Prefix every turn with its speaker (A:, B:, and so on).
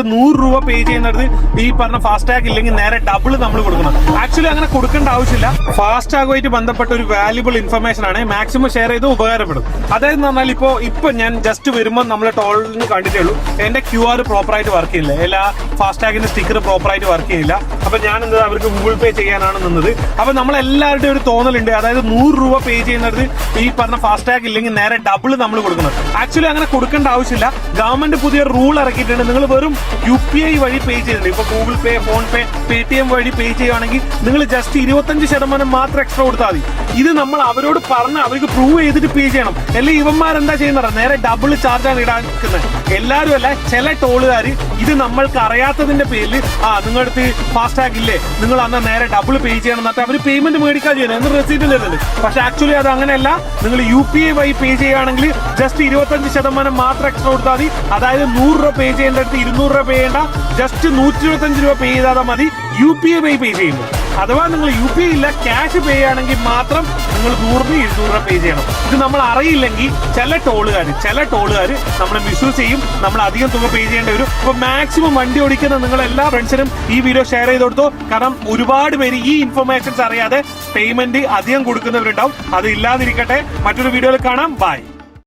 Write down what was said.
A: ₹100 പേ ചെയ്യുന്നത് ഈ പറഞ്ഞ ഫാസ്ടാഗ് ഇല്ലെങ്കിൽ നേരെ ഡബിൾ നമ്മൾ കൊടുക്കണം. ആക്ച്വലി അങ്ങനെ കൊടുക്കേണ്ട ആവശ്യമില്ല. ഫാസ്ടാഗുമായിട്ട് ബന്ധപ്പെട്ട ഒരു വാല്യുബിൾ ഇൻഫർമേഷൻ ആണ്. മാക്സിമം ഷെയർ ചെയ്ത് ഉപകാരപ്പെടും. അതായത് പറഞ്ഞാൽ ഇപ്പൊ ഞാൻ ജസ്റ്റ് വരുമ്പോൾ നമ്മൾ ടോളിന് കണ്ടിട്ടേ ഉള്ളൂ, എന്റെ QR പ്രോപ്പറായിട്ട് വർക്ക് ചെയ്യില്ല, എല്ലാ ഫാസ്ടാഗിന്റെ സ്റ്റിക്കർ പ്രോപ്പറായിട്ട് വർക്ക് ചെയ്യില്ല. അപ്പൊ ഞാൻ എന്താ അവർക്ക് ഗൂഗിൾ പേ ചെയ്യാനാണ് നിന്നത്. അപ്പൊ നമ്മളെല്ലാവരുടെയും ഒരു തോന്നലുണ്ട്, അതായത് ₹100 പേ ചെയ്യുന്നത് ഈ പറഞ്ഞ ഫാസ്ടാഗ് ഇല്ലെങ്കിൽ നേരെ ഡബിൾ നമ്മൾ കൊടുക്കണം. ആക്ച്വലി അങ്ങനെ കൊടുക്കേണ്ട ആവശ്യമില്ല. ഗവൺമെന്റ് പുതിയ റൂൾ ഇറക്കിയിട്ടുണ്ട്. നിങ്ങൾ വെറും UPI വഴി പേ ചെയ്യുന്നുണ്ട്. ഇപ്പൊ ഗൂഗിൾ പേ, ഫോൺ പേ, Paytm വഴി പേ ചെയ്യുകയാണെങ്കിൽ നിങ്ങൾ ജസ്റ്റ് 25% മാത്രം എക്സ്ട്രാ കൊടുത്താൽ മതി. ഇത് നമ്മൾ അവരോട് പറഞ്ഞ് അവർക്ക് പ്രൂവ് ചെയ്തിട്ട് പേ ചെയ്യണം. അല്ലെങ്കിൽ ഇവന്മാരെന്താ ചെയ്യുന്നത്, നേരെ ഡബിൾ ചാർജാണ് ഇടാക്കുന്നത്. എല്ലാവരും അല്ല, ചില ടോളുകാർ ഇത് നമ്മൾക്ക് അറിയാത്തതിന്റെ പേരിൽ നിങ്ങളുടെ ഫാസ്ടാഗ് ഇല്ലേ, നിങ്ങൾ അന്ന് നേരെ ഡബിൾ പേ ചെയ്യണം എന്നിട്ട് അവർ പേയ്മെന്റ് മേടിക്കാൻ ചെയ്യണം എന്ന് റെസീറ്റ് തരുന്നുണ്ട്. പക്ഷെ ആക്ച്വലി അത് അങ്ങനെയല്ല. നിങ്ങൾ UPI വഴി പേ ചെയ്യുകയാണെങ്കിൽ ജസ്റ്റ് 25% മാത്രം എക്സ്ട്രാ കൊടുത്താൽ മതി. അതായത് ₹100 പേ ചെയ്യേണ്ടടുത്ത് ₹200 പേ ചെയ്യേണ്ട, ജസ്റ്റ് ₹125 പേ ചെയ്താൽ മതി UPI വഴി പേ ചെയ്യുമ്പോൾ. അഥവാ നിങ്ങൾ UPI ഇല്ല, ക്യാഷ് പേ ചെയ്യുകയാണെങ്കിൽ മാത്രം നിങ്ങൾ ₹100 പേ ചെയ്യണം. ഇത് നമ്മൾ അറിയില്ലെങ്കിൽ ചില ടോളുകാർ നമ്മളെ മിസ്യൂസ് ചെയ്യും. നമ്മൾ അധികം തുക പേ ചെയ്യേണ്ടി വരും. അപ്പൊ മാക്സിമം വണ്ടി ഓടിക്കുന്ന നിങ്ങൾ എല്ലാ ഫ്രണ്ട്സിനും ഈ വീഡിയോ ഷെയർ ചെയ്ത് കൊടുത്തു. കാരണം ഒരുപാട് പേര് ഈ ഇൻഫർമേഷൻസ് അറിയാതെ പേയ്മെന്റ് അധികം കൊടുക്കുന്നവരുണ്ടാവും. അത് ഇല്ലാതിരിക്കട്ടെ. മറ്റൊരു വീഡിയോയിൽ കാണാം. ബൈ.